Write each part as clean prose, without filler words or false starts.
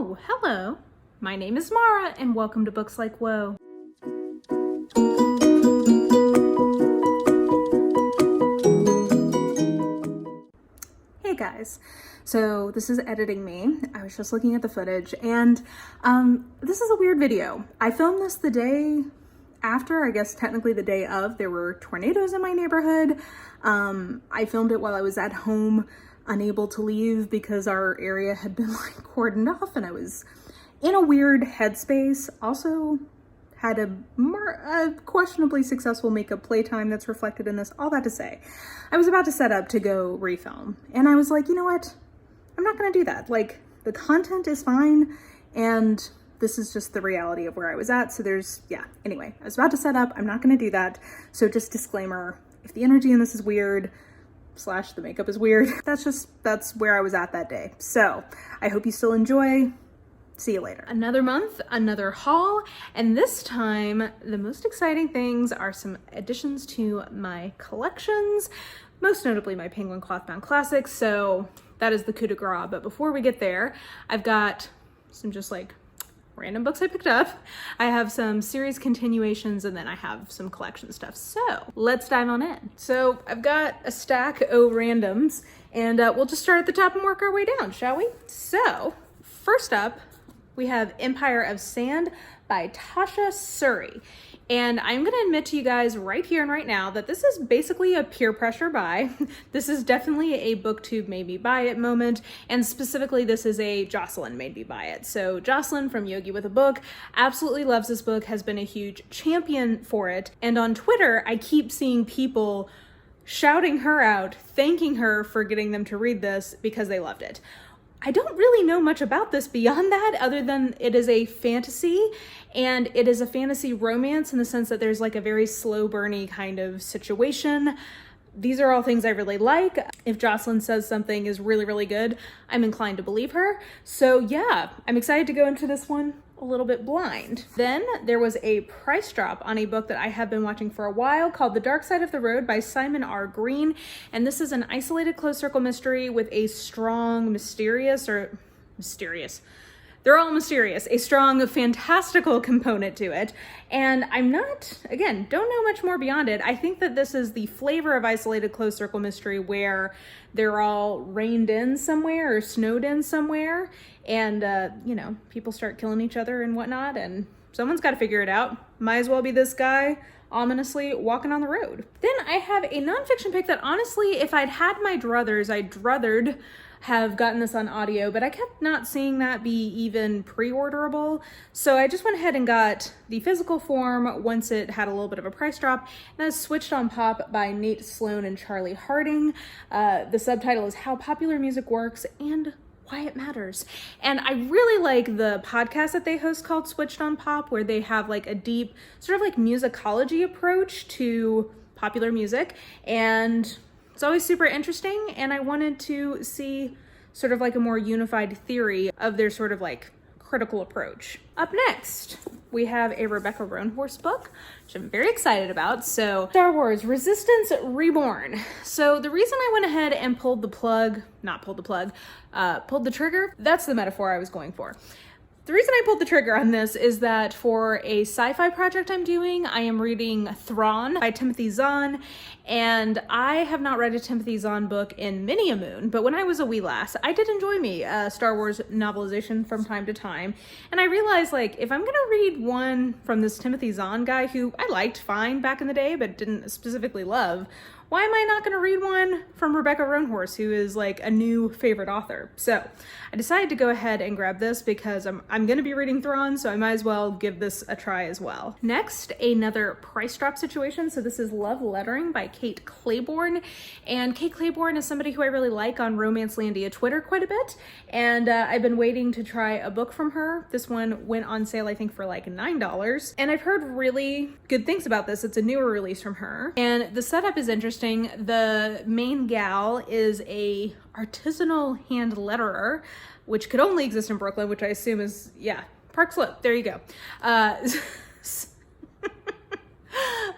Oh, hello. My name is Mara, and welcome to Books Like Whoa. Hey guys. So this is editing me. I was just looking at the footage, and this is a weird video. I filmed this the day after, I guess technically the day of, there were tornadoes in my neighborhood. I filmed it while I was at home, unable to leave because our area had been like cordoned off, and I was in a weird headspace. Also had a questionably successful makeup playtime that's reflected in this. All that to say, I was about to set up to go refilm, and I was like, you know what? I'm not gonna do that. Like, the content is fine, and this is just the reality of where I was at. So anyway, I was about to set up. I'm not gonna do that. So just disclaimer, if the energy in this is weird, / the makeup is weird, that's where I was at that day. So I hope you still enjoy. See you later. Another month, another haul, and this time the most exciting things are some additions to my collections, most notably my Penguin Clothbound Classics. So that is the coup de grace. But before we get there, I've got some just like random books I picked up. I have some series continuations, and then I have some collection stuff. So let's dive on in. So I've got a stack of randoms, and we'll just start at the top and work our way down, shall we? So first up, we have Empire of Sand by Tasha Suri. And I'm gonna admit to you guys right here and right now that this is basically a peer pressure buy. This is definitely a booktube made me buy it moment, and specifically this is a Jocelyn made me buy it. So Jocelyn from Yogi with a Book absolutely loves this book, has been a huge champion for it, and on Twitter I keep seeing people shouting her out, thanking her for getting them to read this because they loved it. I don't really know much about this beyond that, other than it is a fantasy, and it is a fantasy romance in the sense that there's like a very slow burny kind of situation. These are all things I really like. If Jocelyn says something is really, really good, I'm inclined to believe her. So yeah, I'm excited to go into this one a little bit blind. Then there was a price drop on a book that I have been watching for a while called The Dark Side of the Road by Simon R. Greene. And this is an isolated closed circle mystery with a strong they're all mysterious, a strong fantastical component to it. And I'm not, again, don't know much more beyond it. I think that this is the flavor of isolated closed circle mystery where they're all reined in somewhere or snowed in somewhere, and people start killing each other and whatnot, and someone's got to figure it out. Might as well be this guy ominously walking on the road. Then I have a nonfiction pick that honestly, if I'd had my druthers, I'd druthered have gotten this on audio, but I kept not seeing that be even pre-orderable. So I just went ahead and got the physical form once it had a little bit of a price drop, and that's Switched on Pop by Nate Sloan and Charlie Harding. The subtitle is How Popular Music Works and Why It Matters. And I really like the podcast that they host called Switched on Pop, where they have like a deep sort of like musicology approach to popular music, and it's always super interesting, and I wanted to see sort of like a more unified theory of their sort of like critical approach. Up next, we have a Rebecca Roanhorse book, which I'm very excited about. So Star Wars Resistance Reborn. So the reason I went ahead and pulled the trigger, that's the metaphor I was going for. The reason I pulled the trigger on this is that for a sci-fi project I'm doing, I am reading Thrawn by Timothy Zahn, and I have not read a Timothy Zahn book in many a moon, but when I was a wee lass, I did enjoy me a Star Wars novelization from time to time, and I realized, like, if I'm gonna read one from this Timothy Zahn guy, who I liked fine back in the day, but didn't specifically love, why am I not going to read one from Rebecca Roanhorse, who is like a new favorite author? So I decided to go ahead and grab this because I'm going to be reading Thrawn, so I might as well give this a try as well. Next, another price drop situation. So this is Love Lettering by Kate Clayborne. And Kate Clayborne is somebody who I really like on Romancelandia Twitter quite a bit. And I've been waiting to try a book from her. This one went on sale, I think, for like $9. And I've heard really good things about this. It's a newer release from her. And the setup is interesting. The main gal is a artisanal hand letterer, which could only exist in Brooklyn, which I assume is, yeah, Park Slope. There you go.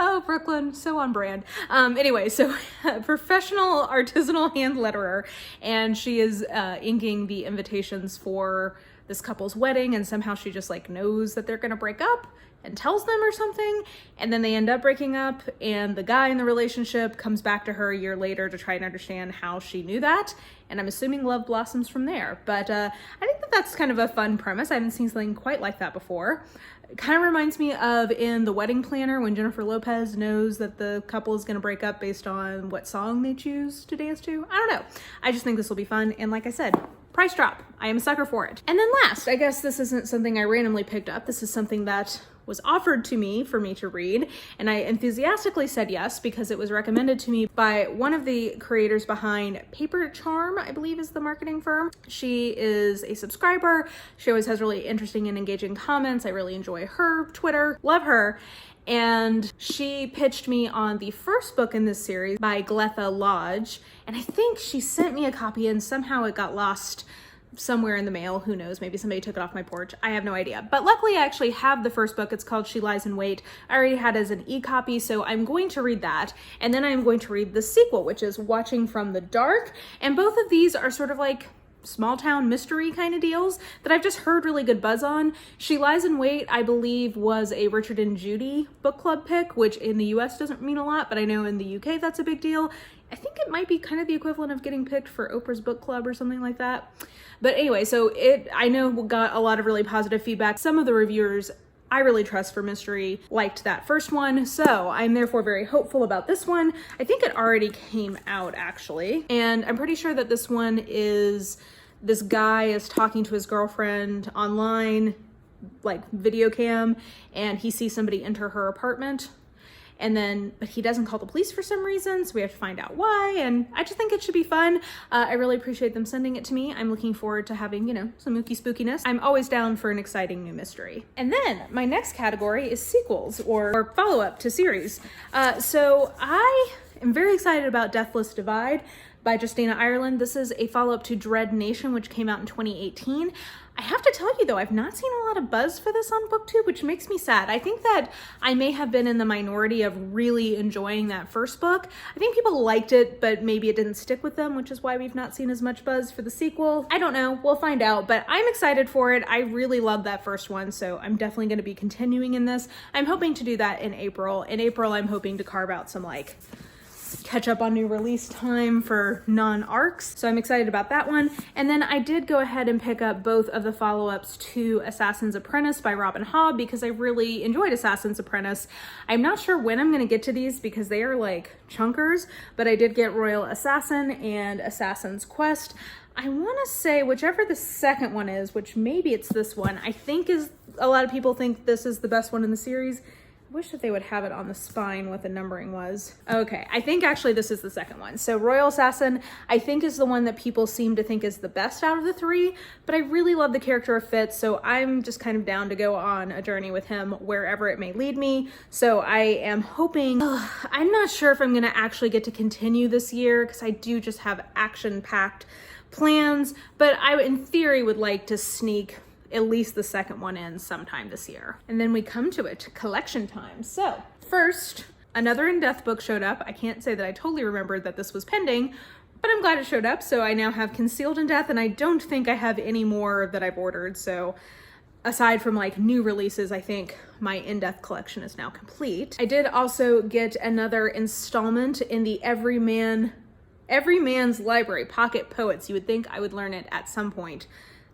Oh, Brooklyn, so on brand. Anyway, so professional artisanal hand letterer, and she is inking the invitations for this couple's wedding, and somehow she just like knows that they're gonna break up and tells them or something, and then they end up breaking up, and the guy in the relationship comes back to her a year later to try and understand how she knew that, and I'm assuming love blossoms from there. But I think that that's kind of a fun premise. I haven't seen something quite like that before. It kind of reminds me of in The Wedding Planner when Jennifer Lopez knows that the couple is going to break up based on what song they choose to dance to. I don't know. I just think this will be fun, and like I said, price drop. I am a sucker for it. And then last, I guess this isn't something I randomly picked up. This is something that was offered to me for me to read, and I enthusiastically said yes because it was recommended to me by one of the creators behind Paper Charm, I believe is the marketing firm. She is a subscriber. She always has really interesting and engaging comments. I really enjoy her Twitter, love her. And she pitched me on the first book in this series by Gytha Lodge, and I think she sent me a copy and somehow it got lost somewhere in the mail. Who knows? Maybe somebody took it off my porch. I have no idea. But luckily I actually have the first book. It's called She Lies in Wait. I already had it as an e-copy, so I'm going to read that. And then I'm going to read the sequel, which is Watching from the Dark. And both of these are sort of like small town mystery kind of deals that I've just heard really good buzz on. She Lies in Wait, I believe, was a Richard and Judy book club pick, which in the US doesn't mean a lot, but I know in the UK that's a big deal. I think it might be kind of the equivalent of getting picked for Oprah's book club or something like that. But anyway, so I know got a lot of really positive feedback. Some of the reviewers I really trust for mystery liked that first one, so I'm therefore very hopeful about this one. I think it already came out actually, and I'm pretty sure that this one is, this guy is talking to his girlfriend online, like video cam, and he sees somebody enter her apartment. And then, but he doesn't call the police for some reason, so we have to find out why, and I just think it should be fun. I really appreciate them sending it to me. I'm looking forward to having, you know, some ooky spookiness. I'm always down for an exciting new mystery. And then, my next category is sequels, or follow-up to series. So I am very excited about Deathless Divide by Justina Ireland. This is a follow-up to Dread Nation, which came out in 2018. I have to tell you though, I've not seen a lot of buzz for this on BookTube, which makes me sad. I think that I may have been in the minority of really enjoying that first book. I think people liked it, but maybe it didn't stick with them, which is why we've not seen as much buzz for the sequel. I don't know, we'll find out, but I'm excited for it. I really love that first one, so I'm definitely gonna be continuing in this. I'm hoping to do that in April. In April, I'm hoping to carve out some like catch up on new release time for non-arcs, so I'm excited about that one. And then I did go ahead and pick up both of the follow-ups to Assassin's Apprentice by Robb and Hobb because I really enjoyed Assassin's Apprentice. I'm not sure when I'm going to get to these because they are like chunkers, but I did get Royal Assassin and Assassin's Quest. I want to say whichever the second one is, which maybe it's this one, I think is, a lot of people think this is the best one in the series. I wish that they would have it on the spine what the numbering was. Okay, I think actually this is the second one. So Royal Assassin, I think is the one that people seem to think is the best out of the three, but I really love the character of Fitz, so I'm just kind of down to go on a journey with him wherever it may lead me. So I am hoping, I'm not sure if I'm gonna actually get to continue this year because I do just have action-packed plans, but I, in theory, would like to sneak at least the second one in sometime this year. And then we come to it, collection time. So first, another in-depth book showed up. I can't say that I totally remembered that this was pending, but I'm glad it showed up. So I now have Concealed in Death, and I don't think I have any more that I've ordered. So aside from like new releases, I think my in-depth collection is now complete. I did also get another installment in the Every Man's Library, Pocket Poets. You would think I would learn it at some point.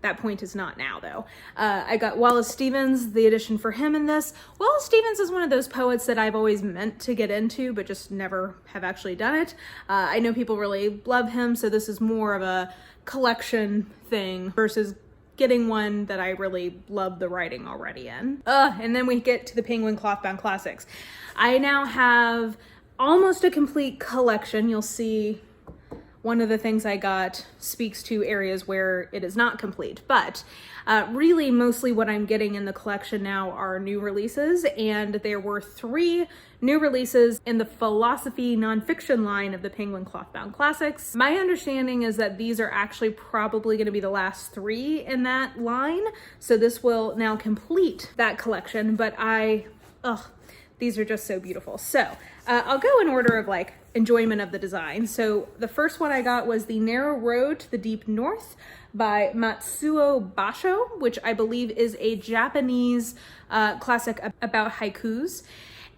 That point is not now, though. I got Wallace Stevens, the edition for him in this. Wallace Stevens is one of those poets that I've always meant to get into, but just never have actually done it. I know people really love him, so this is more of a collection thing versus getting one that I really love the writing already in. And then we get to the Penguin Clothbound Classics. I now have almost a complete collection. You'll see one of the things I got speaks to areas where it is not complete, but really mostly what I'm getting in the collection now are new releases, and there were 3 new releases in the philosophy nonfiction line of the Penguin Clothbound Classics. My understanding is that these are actually probably going to be the last 3 in that line, so this will now complete that collection, but these are just so beautiful. So I'll go in order of like enjoyment of the design. So the first one I got was The Narrow Road to the Deep North by Matsuo Basho, which I believe is a Japanese classic about haikus.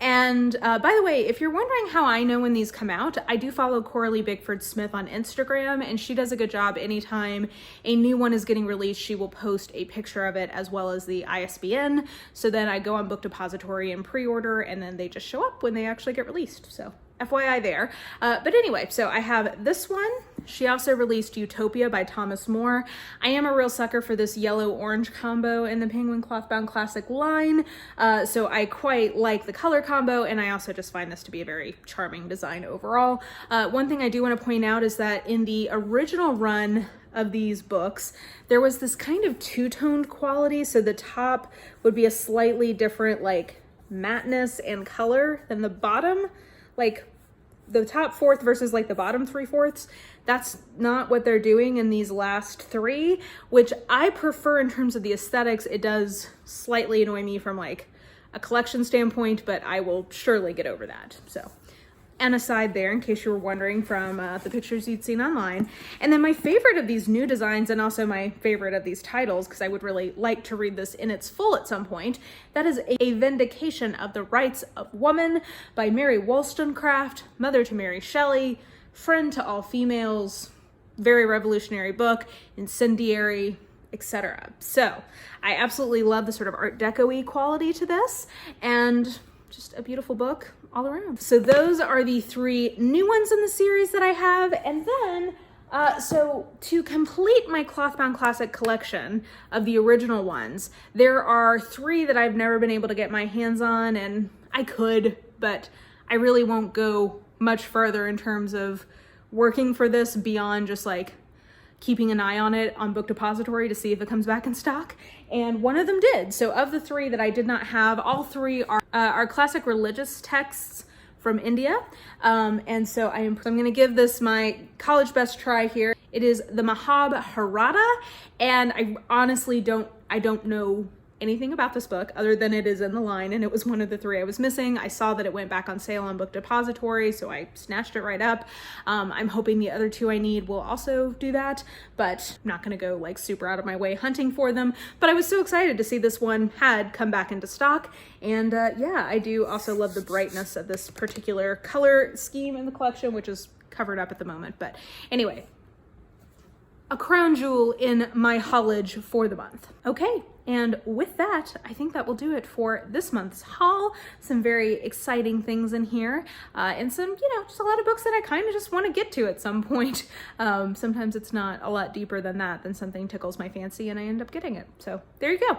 And by the way, if you're wondering how I know when these come out, I do follow Coralie Bickford Smith on Instagram, and she does a good job. Anytime a new one is getting released, she will post a picture of it as well as the ISBN. So then I go on Book Depository and pre-order, and then they just show up when they actually get released. So FYI there. But anyway, so I have this one. She also released Utopia by Thomas More. I am a real sucker for this yellow-orange combo in the Penguin Clothbound Classic line, so I quite like the color combo, and I also just find this to be a very charming design overall. One thing I do want to point out is that in the original run of these books, there was this kind of two-toned quality, so the top would be a slightly different like matteness and color than the bottom, like the top fourth versus like the bottom 3/4. That's not what they're doing in these last three, which I prefer in terms of the aesthetics. It does slightly annoy me from like a collection standpoint, but I will surely get over that. So, an aside there, in case you were wondering from the pictures you'd seen online. And then my favorite of these new designs, and also my favorite of these titles, because I would really like to read this in its full at some point, that is A Vindication of the Rights of Woman by Mary Wollstonecraft, mother to Mary Shelley, friend to all females, very revolutionary book, incendiary, etc. So I absolutely love the sort of Art Deco-y quality to this, and just a beautiful book all around. So those are the three new ones in the series that I have. And then, so to complete my Clothbound Classic collection of the original ones, there are three that I've never been able to get my hands on, and I could, but I really won't go much further in terms of working for this beyond just like keeping an eye on it on Book Depository to see if it comes back in stock. And one of them did. So of the three that I did not have, all three are classic religious texts from India. And so I'm going to give this my college best try here. It is the MAHABHARATA, and I honestly don't know anything about this book other than it is in the line, and it was one of the three I was missing. I saw that it went back on sale on Book Depository, so I snatched it right up. I'm hoping the other two I need will also do that, but I'm not gonna go like super out of my way hunting for them. But I was so excited to see this one had come back into stock, and yeah, I do also love the brightness of this particular color scheme in the collection, which is covered up at the moment. But anyway, a crown jewel in my haulage for the month. Okay, and with that, I think that will do it for this month's haul. Some very exciting things in here, and some, just a lot of books that I kind of just want to get to at some point. Sometimes it's not a lot deeper than that, then something tickles my fancy and I end up getting it. So there you go.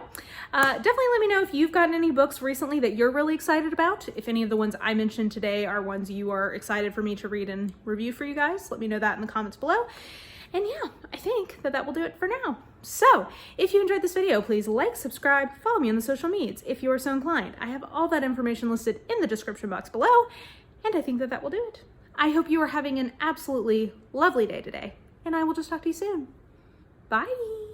Definitely let me know if you've gotten any books recently that you're really excited about. If any of the ones I mentioned today are ones you are excited for me to read and review for you guys, let me know that in the comments below. And yeah, I think that will do it for now. So if you enjoyed this video, please like, subscribe, follow me on the social medias if you are so inclined. I have all that information listed in the description box below, and I think that will do it. I hope you are having an absolutely lovely day today, and I will just talk to you soon. Bye.